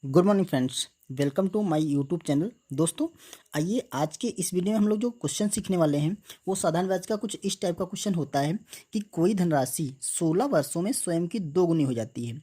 Good morning friends, welcome to my YouTube channel. दोस्तों, आइए आज के इस वीडियो में हम लोग जो क्वेश्चन सीखने वाले हैं वो साधारण ब्याज का कुछ इस टाइप का क्वेश्चन होता है कि कोई धनराशि 16 वर्षों में स्वयं की दोगुनी हो जाती है,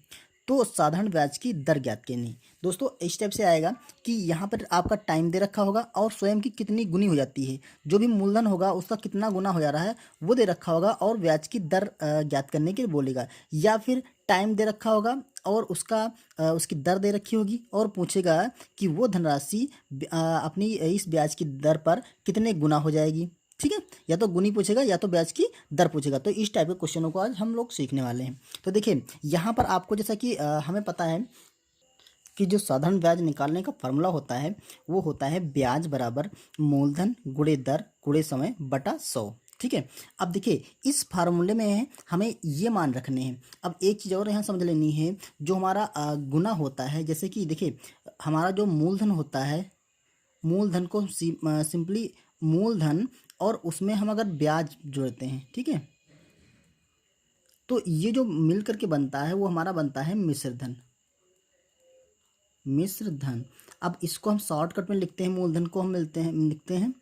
तो साधारण ब्याज की दर ज्ञात करनी। दोस्तों, इस टाइप से आएगा कि यहाँ पर आपका टाइम दे रखा होगा और स्वयं की कितनी गुनी हो जाती है, जो भी मूलधन होगा उसका कितना गुना हो जा रहा है वो दे रखा होगा और ब्याज की दर ज्ञात करने के लिए बोलेगा, या फिर टाइम दे रखा होगा और उसकी दर दे रखी होगी और पूछेगा कि वो धनराशि अपनी इस ब्याज की दर पर कितने गुना हो जाएगी। ठीक है, या तो गुनी पूछेगा या तो ब्याज की दर पूछेगा। तो इस टाइप के क्वेश्चनों को आज हम लोग सीखने वाले हैं। तो देखिए, यहाँ पर आपको जैसा कि हमें पता है कि जो साधारण ब्याज निकालने का फॉर्मूला होता है वो होता है ब्याज बराबर मूलधन गुणे दर गुणे समय बटा 100। ठीक है, अब देखिए इस फार्मूले में हमें ये मान रखने हैं। अब एक चीज़ और यहाँ समझ लेनी है, जो हमारा गुना होता है, जैसे कि देखिए हमारा जो मूलधन होता है, मूलधन को सिंपली मूलधन और उसमें हम अगर ब्याज जोड़ते हैं, ठीक है, तो ये जो मिल करके बनता है वो हमारा बनता है मिश्र धन। मिश्र धन, अब इसको हम शॉर्टकट में लिखते हैं, मूलधन को हम लिखते हैं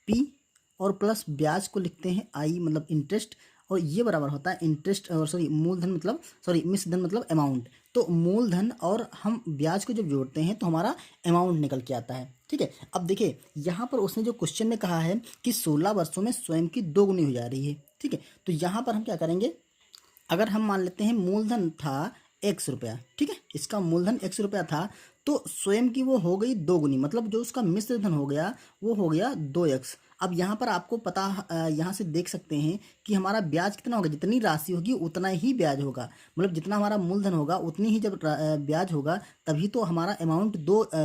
पी और प्लस ब्याज को लिखते हैं आई, मतलब इंटरेस्ट, और ये बराबर होता है इंटरेस्ट और मूलधन मतलब मिश्र धन मतलब अमाउंट। तो मूलधन और हम ब्याज को जब जोड़ते हैं तो हमारा अमाउंट निकल के आता है। ठीक है, अब देखिए यहाँ पर उसने जो क्वेश्चन में कहा है कि 16 वर्षों में स्वयं की दोगुनी हो जा रही है। ठीक है, तो यहाँ पर हम क्या करेंगे, अगर हम मान लेते हैं मूलधन था 100 रुपया, ठीक है, इसका मूलधन 100 रुपया था, तो स्वयं की वो हो गई दोगुनी, मतलब जो उसका मिश्र धन हो गया वो हो गया 2x। अब यहाँ पर आपको पता यहाँ से देख सकते हैं कि हमारा ब्याज कितना होगा, जितनी राशि होगी उतना ही ब्याज होगा, मतलब जितना हमारा मूलधन होगा उतनी ही जब ब्याज होगा तभी तो हमारा अमाउंट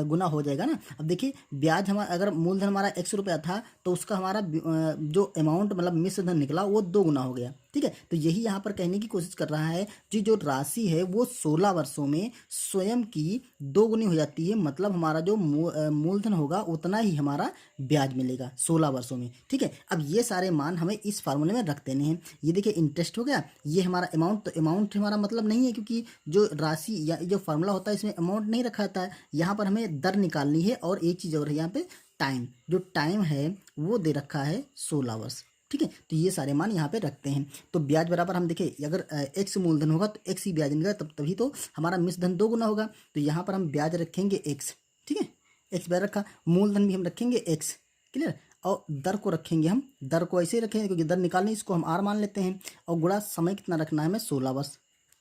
गुना हो जाएगा ना। अब देखिए ब्याज हमारा, अगर मूलधन हमारा 100 रुपया था तो उसका हमारा जो अमाउंट मतलब मिश्र धन निकला वो 2 गुना हो गया। ठीक है, तो यही यहाँ पर कहने की कोशिश कर रहा है कि जो राशि है वो 16 वर्षों में स्वयं की 2 गुनी हो जाती है, मतलब हमारा जो मूलधन होगा उतना ही हमारा ब्याज मिलेगा 16 वर्षों में। ठीक है, अब ये सारे मान हमें इस फार्मूले में रख देने हैं। ये देखिए इंटरेस्ट हो गया, ये हमारा अमाउंट, तो अमाउंट हमारा मतलब नहीं है क्योंकि जो राशि या जो फार्मूला होता है इसमें अमाउंट नहीं रखा था। यहाँ पर हमें दर निकालनी है, और एक चीज़ और है यहाँ पे टाइम, जो टाइम है वो दे रखा है 16 वर्ष। ठीक है, तो ये सारे मान यहाँ पे रखते हैं। तो ब्याज बराबर हम देखें, अगर एक्स मूलधन होगा तो एक्स ही ब्याज निकलेगा, तभी तो हमारा मिश्र धन 2 गुना होगा। तो यहाँ पर हम ब्याज रखेंगे एक्स। ठीक है, एक्स ब्याज रखा, मूलधन भी हम रखेंगे एक्स, क्लियर, और दर को रखेंगे हम, दर को ऐसे ही रखेंगे क्योंकि दर निकालनी, इसको हम आर मान लेते हैं, और गुणा समय कितना रखना है हमें 16 वर्ष।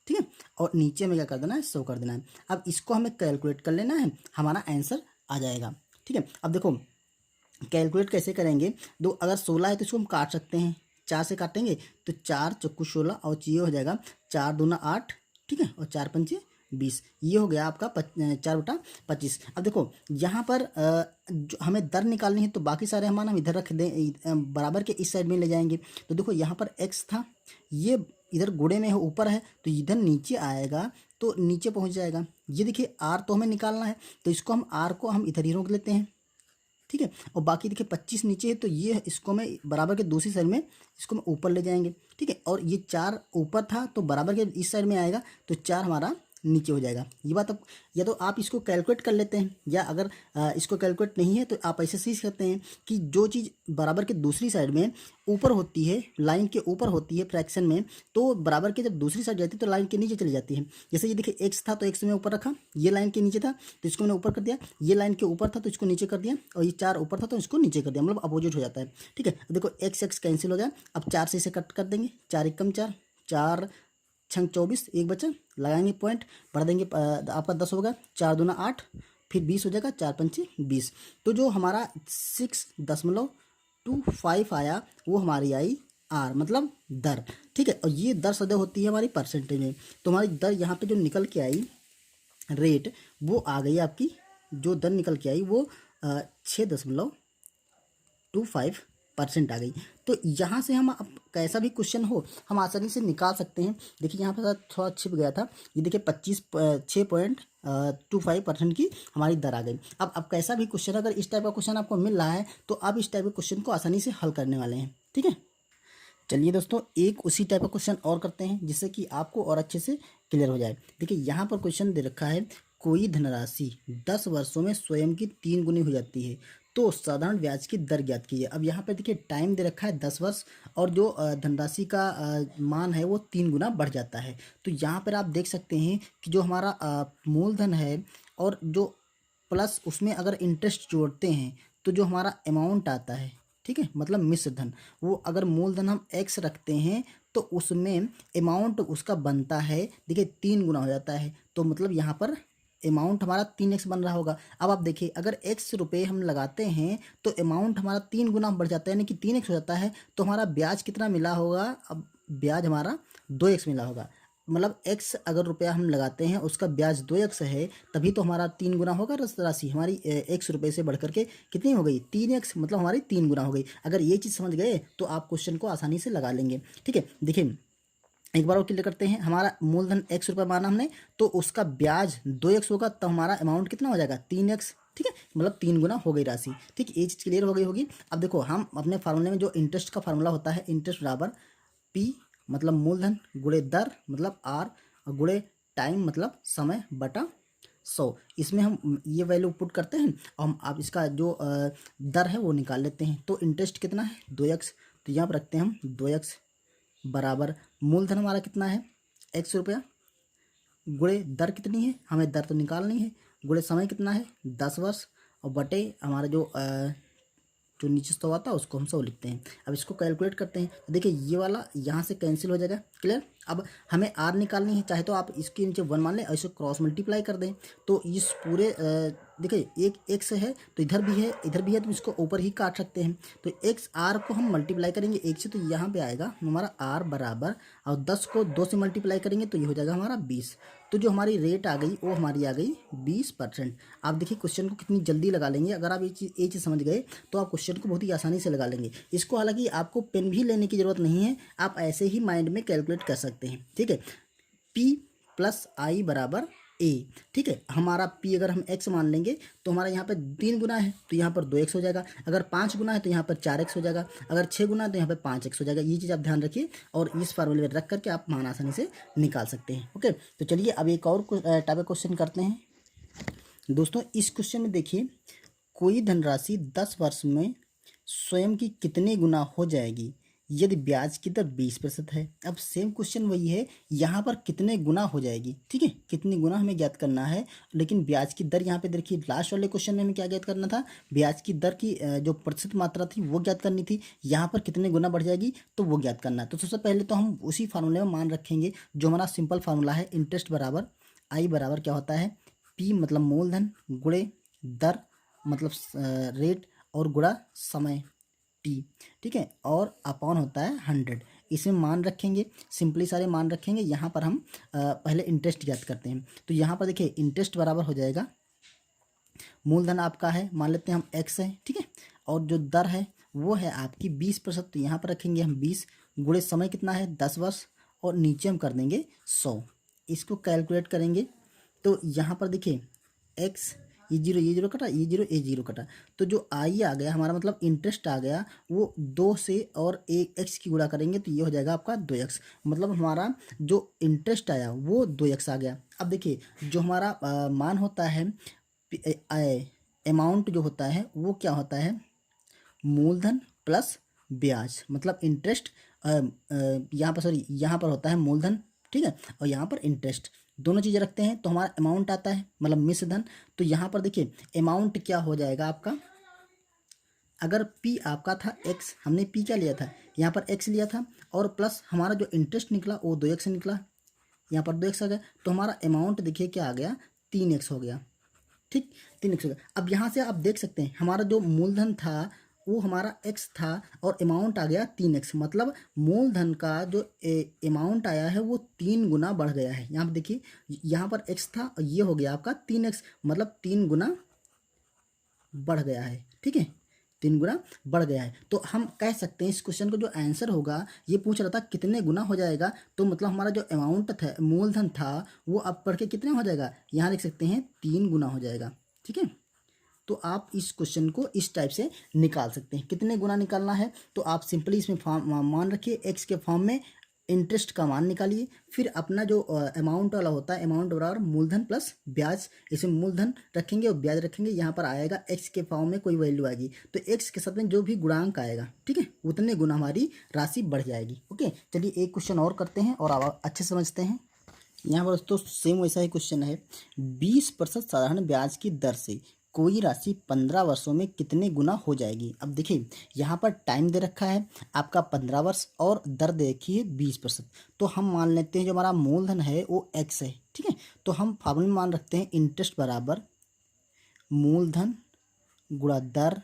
ठीक है, और नीचे में क्या कर देना है 100 कर देना है। अब इसको हमें कैलकुलेट कर लेना है, हमारा आंसर आ जाएगा। ठीक है, अब देखो कैलकुलेट कैसे करेंगे, दो अगर 16 है तो इसको हम काट सकते हैं, 4 से काटेंगे तो 4 चौकू 16 और ये हो जाएगा 4 दूना 8, ठीक है, और 4 पंचे 20, ये हो गया आपका 4/25। अब देखो यहाँ पर जो हमें दर निकालनी है तो बाकी सारे मान हम इधर रख दें, बराबर के इस साइड में ले जाएंगे। तो देखो यहाँ पर x था, ये इधर गुणे में है, ऊपर है, तो इधर नीचे आएगा तो नीचे पहुँच जाएगा। ये देखिए r तो हमें निकालना है, तो इसको हम r को हम इधर ही रोक लेते हैं। ठीक है, और बाकी देखिए 25 नीचे है, तो ये इसको मैं बराबर के दूसरी साइड में इसको मैं ऊपर ले जाएंगे। ठीक है, और ये 4 ऊपर था तो बराबर के इस साइड में आएगा, तो 4 हमारा नीचे हो जाएगा। ये बात, अब या तो आप इसको कैलकुलेट कर लेते हैं, या अगर इसको कैलकुलेट नहीं है तो आप ऐसे सीख सकते हैं कि जो चीज़ बराबर के दूसरी साइड में ऊपर होती है, लाइन के ऊपर होती है फ्रैक्शन में, तो बराबर के जब दूसरी साइड जाती है तो लाइन के नीचे चली जाती है। जैसे ये देखिए एक्स था तो एक्स में ऊपर रखा, ये लाइन के नीचे था तो इसको मैंने ऊपर कर दिया, ये लाइन के ऊपर था तो इसको नीचे कर दिया, और ये 4 ऊपर था तो इसको नीचे कर दिया, मतलब अपोजिट हो जाता है। ठीक है, देखो एक्स एक्स कैंसिल हो गया, अब 4 से इसे कट कर देंगे, 4 एकम 4, 4 छंग 24, एक बचा, लगाएंगे पॉइंट, बढ़ा देंगे, आपका 10 होगा, 4 दूना 8, फिर 20 हो जाएगा, 4 पंचे 20। तो जो हमारा 6.25 आया वो हमारी आई आर, मतलब दर। ठीक है, और ये दर सदैव होती है हमारी परसेंटेज में, तो हमारी दर यहाँ पे जो निकल के आई रेट वो आ गई आपकी, जो दर निकल के आई वो 6.25% आ गई। तो यहाँ से हम अब कैसा भी क्वेश्चन हो हम आसानी से निकाल सकते हैं। देखिए यहाँ पर थोड़ा छिप गया था, ये देखिए 6.25% की हमारी दर आ गई। अब कैसा भी क्वेश्चन, अगर इस टाइप का क्वेश्चन आपको मिल रहा है तो आप इस टाइप के क्वेश्चन को आसानी से हल करने वाले हैं। ठीक है, चलिए दोस्तों एक उसी टाइप का क्वेश्चन और करते हैं जिससे कि आपको और अच्छे से क्लियर हो जाए। देखिए यहाँ पर क्वेश्चन दे रखा है, कोई धनराशि 10 वर्षों में स्वयं की 3 गुनी हो जाती है तो साधारण ब्याज की दर ज्ञात कीजिए। अब यहाँ पर देखिए टाइम दे रखा है 10 वर्ष और जो धनराशि का मान है वो 3 गुना बढ़ जाता है। तो यहाँ पर आप देख सकते हैं कि जो हमारा मूलधन है और जो प्लस उसमें अगर इंटरेस्ट जोड़ते हैं तो जो हमारा अमाउंट आता है, ठीक है, मतलब मिश्र धन, वो अगर मूलधन हम x रखते हैं तो उसमें अमाउंट उसका बनता है, देखिए 3 गुना हो जाता है। तो मतलब यहाँ पर अमाउंट हमारा 3x बन रहा होगा। अब आप देखिए अगर x रुपये हम लगाते हैं तो अमाउंट हमारा 3 गुना बढ़ जाता है, यानी कि 3x हो जाता है। तो हमारा ब्याज कितना मिला होगा? अब ब्याज हमारा 2x मिला होगा। मतलब x अगर रुपया हम लगाते हैं उसका ब्याज 2x है, तभी तो हमारा 3 गुना होगा राशि हमारी x रुपये से बढ़ करके कितनी हो गई? 3x, मतलब हमारी 3 गुना हो गई। अगर ये चीज़ समझ गए तो आप क्वेश्चन को आसानी से लगा लेंगे। ठीक है, देखिए एक बार और क्लियर करते हैं। हमारा मूलधन x रुपये माना हमने, तो उसका ब्याज 2x होगा, तो हमारा अमाउंट कितना हो जाएगा? 3x। ठीक है, मतलब 3 गुना हो गई राशि। ठीक, ये चीज़ क्लियर हो गई होगी। अब देखो हम अपने फार्मूले में जो इंटरेस्ट का फार्मूला होता है, इंटरेस्ट बराबर P मतलब मूलधन गुणे दर मतलब R और गुणे टाइम मतलब समय बटा 100, इसमें हम ये वैल्यू पुट करते हैं और हम आप इसका जो दर है वो निकाल लेते हैं। तो इंटरेस्ट कितना है? 2x, तो यहाँ पर रखते हैं हम 2x बराबर मूलधन हमारा कितना है? x रुपया गुणे दर कितनी है? हमें दर तो निकालनी है, गुणे समय कितना है? 10 वर्ष और बटे हमारा जो नीचे तो आता है उसको हम 100 लिखते हैं। अब इसको कैलकुलेट करते हैं तो देखिए ये वाला यहाँ से कैंसिल हो जाएगा। क्लियर? अब हमें आर निकालनी है, चाहे तो आप इसके नीचे 1 मान लें और इसको क्रॉस मल्टीप्लाई कर दें। तो इस पूरे देखिए एक x है तो इधर भी है, इधर भी है, तो इसको ऊपर ही काट सकते हैं। तो x r को हम मल्टीप्लाई करेंगे 1 से, तो यहाँ पे आएगा हमारा r बराबर, और 10 को 2 से मल्टीप्लाई करेंगे तो ये हो जाएगा हमारा 20। तो जो हमारी रेट आ गई वो हमारी आ गई 20%। आप देखिए क्वेश्चन को कितनी जल्दी लगा लेंगे। अगर आप ये चीज़ समझ गए तो आप क्वेश्चन को बहुत ही आसानी से लगा लेंगे। इसको हालांकि आपको पेन भी लेने की ज़रूरत नहीं है, आप ऐसे ही माइंड में कैलकुलेट कर सकते हैं। ठीक है, P प्लस आई बराबर A। ठीक है, हमारा P अगर हम x मान लेंगे तो हमारा यहाँ पर 3 गुना है तो यहाँ पर 2x हो जाएगा, अगर 5 गुना है तो यहाँ पर 4x हो जाएगा, अगर 6 गुना है तो यहाँ पर 5x हो जाएगा। ये चीज़ आप ध्यान रखिए और इस फार्मूले में रख करके आप मान आसानी से निकाल सकते हैं। ओके, तो चलिए अब एक और टाइप का क्वेश्चन करते हैं दोस्तों। इस क्वेश्चन में देखिए, कोई धनराशि 10 वर्ष में स्वयं की कितने गुना हो जाएगी यदि ब्याज की दर 20% है। अब सेम क्वेश्चन वही है, यहाँ पर कितने गुना हो जाएगी। ठीक है, कितनी गुना हमें ज्ञात करना है, लेकिन ब्याज की दर यहाँ पे देखिए लास्ट वाले क्वेश्चन में हमें क्या ज्ञात करना था? ब्याज की दर की जो प्रतिशत मात्रा थी वो ज्ञात करनी थी। यहाँ पर कितने गुना बढ़ जाएगी तो वो ज्ञात करना है। तो सबसे पहले तो हम उसी फार्मूले में मान रखेंगे जो हमारा सिंपल फार्मूला है, इंटरेस्ट बराबर आई बराबर क्या होता है? P मतलब मूलधन गुणे दर मतलब रेट और गुणा समय T। ठीक है, और अपॉन होता है 100। इसमें मान रखेंगे, सिंपली सारे मान रखेंगे। यहाँ पर हम पहले इंटरेस्ट ज्ञात करते हैं। तो यहाँ पर देखिए इंटरेस्ट बराबर हो जाएगा, मूलधन आपका है मान लेते हैं हम x है, ठीक है, और जो दर है वो है आपकी 20%। तो यहाँ पर रखेंगे हम 20 गुणे समय कितना है? 10 वर्ष, और नीचे हम कर देंगे 100। इसको कैलकुलेट करेंगे तो यहाँ पर देखिए x, ये जीरो कटा, ये जीरो कटा, तो जो आई आ गया हमारा मतलब इंटरेस्ट आ गया वो 2 से और एक x की गुणा करेंगे तो ये हो जाएगा आपका 2x। मतलब हमारा जो इंटरेस्ट आया वो 2x आ गया। अब देखिए जो हमारा मान होता है, अमाउंट जो होता है वो क्या होता है? मूलधन प्लस ब्याज, मतलब इंटरेस्ट यहाँ पर सॉरी यहाँ पर होता है मूलधन, ठीक है, और यहाँ पर इंटरेस्ट, दोनों चीज़ें रखते हैं तो हमारा अमाउंट आता है मतलब मिश्र धन। तो यहाँ पर देखिए अमाउंट क्या हो जाएगा आपका? अगर P आपका था x, हमने P क्या लिया था? यहाँ पर x लिया था, और प्लस हमारा जो इंटरेस्ट निकला वो 2x निकला, यहाँ पर 2x आ गया, तो हमारा अमाउंट देखिए क्या आ गया? 3x हो गया। ठीक, 3x हो गया। अब यहाँ से आप देख सकते हैं हमारा जो मूलधन था वो हमारा x था और अमाउंट आ गया 3x, मतलब मूलधन का जो अमाउंट आया है वो 3 गुना बढ़ गया है। यहाँ पर देखिए यहाँ पर x था और ये हो गया आपका 3x, मतलब 3 गुना बढ़ गया है। ठीक है, 3 गुना बढ़ गया है। तो हम कह सकते हैं इस क्वेश्चन को जो आंसर होगा, ये पूछ रहा था कितने गुना हो जाएगा, तो मतलब हमारा जो अमाउंट था मूलधन था वो अब बढ़ के कितने हो जाएगा? यहाँ लिख सकते हैं 3 गुना हो जाएगा। ठीक है, तो आप इस क्वेश्चन को इस टाइप से निकाल सकते हैं। कितने गुना निकालना है तो आप सिंपली इसमें फॉर्म मान रखिए, x के फॉर्म में इंटरेस्ट का मान निकालिए, फिर अपना जो अमाउंट वाला होता है, अमाउंट बराबर मूलधन प्लस ब्याज, इसमें मूलधन रखेंगे और ब्याज रखेंगे, यहाँ पर आएगा एक्स के फॉर्म में कोई वैल्यू आएगी, तो एक्स के साथ में जो भी गुणांक आएगा, ठीक है, उतने गुना हमारी राशि बढ़ जाएगी। ओके, चलिए एक क्वेश्चन और करते हैं और आप अच्छे समझते हैं। यहाँ पर दोस्तों सेम वैसा ही क्वेश्चन है, 20% साधारण ब्याज की दर से कोई राशि 15 वर्षों में कितने गुना हो जाएगी। अब देखिए यहाँ पर टाइम दे रखा है आपका 15 वर्ष और दर दे रखी है 20%। तो हम मान लेते हैं जो हमारा मूलधन है वो एक्स है, ठीक है, तो हम फार्मूले में मान रखते हैं इंटरेस्ट बराबर मूलधन गुणा दर,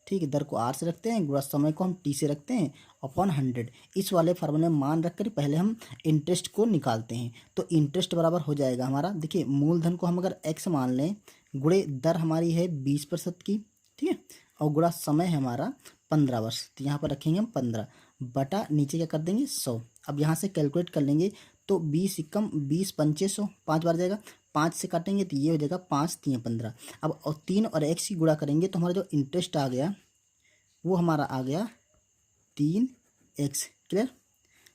ठीक है, दर को आर से रखते हैं, गुणा समय को हम टी से रखते हैं अपॉन 100। इस वाले फार्मूले में मान रख कर पहले हम इंटरेस्ट को निकालते हैं। तो इंटरेस्ट बराबर हो जाएगा हमारा, देखिए मूलधन को हम अगर एक्स मान लें, गुणे दर हमारी है 20% की, ठीक है, और गुणा समय है हमारा 15 वर्ष, तो यहाँ पर रखेंगे हम 15 बटा नीचे क्या कर देंगे 100। अब यहाँ से कैलकुलेट कर लेंगे तो 20 एकम 20 पंचे 100, 5 बार जाएगा, 5 से काटेंगे तो ये हो जाएगा 5 3 15। अब और 3 और एक्स की गुणा करेंगे तो हमारा जो इंटरेस्ट आ गया वो हमारा आ गया 3x। क्लियर,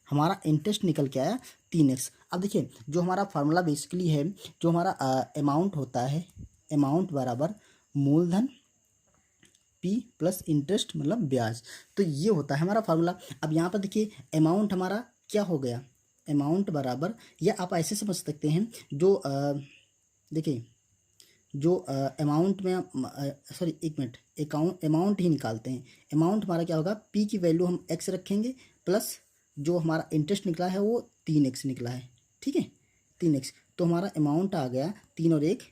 हमारा इंटरेस्ट निकल के आया 3x। अब देखिए जो हमारा फार्मूला बेसिकली है, जो हमारा अमाउंट होता है, अमाउंट बराबर मूलधन p प्लस इंटरेस्ट मतलब ब्याज, तो ये होता है हमारा फार्मूला। अब यहाँ पर देखिए अमाउंट हमारा क्या हो गया, अमाउंट बराबर, या आप ऐसे समझ सकते हैं जो देखिए जो अमाउंट में सॉरी एक मिनट, अमाउंट ही निकालते हैं। अमाउंट हमारा क्या होगा, पी की वैल्यू हम एक्स रखेंगे प्लस जो हमारा इंटरेस्ट निकला है वो 3x निकला है, ठीक है, 3x, तो हमारा अमाउंट आ गया 3 और 1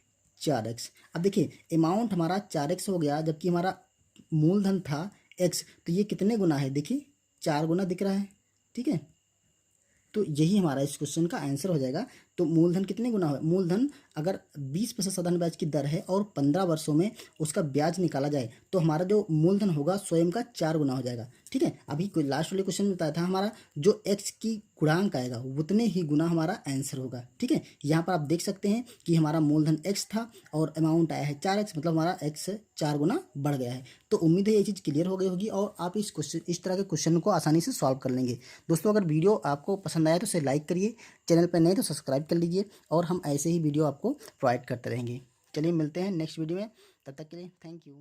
4x। अब देखिए अमाउंट हमारा 4x हो गया, जबकि हमारा मूलधन था x, तो ये कितने गुना है, देखिए 4 गुना दिख रहा है, ठीक है, तो यही हमारा इस क्वेश्चन का आंसर हो जाएगा। तो मूलधन कितने गुना है, मूलधन अगर 20% साधारण ब्याज की दर है और 15 वर्षों में उसका ब्याज निकाला जाए तो हमारा जो मूलधन होगा स्वयं का 4 गुना हो जाएगा, ठीक है। अभी कोई लास्ट वाले क्वेश्चन में बताया था हमारा जो एक्स की गुणांक आएगा उतने ही गुना हमारा आंसर होगा, ठीक है। यहाँ पर आप देख सकते हैं कि हमारा मूलधन एक्स था और अमाउंट आया है 4x, मतलब हमारा एक्स 4 गुना बढ़ गया है। तो उम्मीद है ये चीज़ क्लियर हो गई होगी और आप इस तरह के क्वेश्चन को आसानी से सॉल्व कर लेंगे। दोस्तों अगर वीडियो आपको पसंद आया तो इसे लाइक करिए, चैनल पर नए तो सब्सक्राइब कर लीजिए और हम ऐसे ही वीडियो आपको प्रोवाइड करते रहेंगे। चलिए मिलते हैं नेक्स्ट वीडियो में, तब तक के लिए थैंक यू।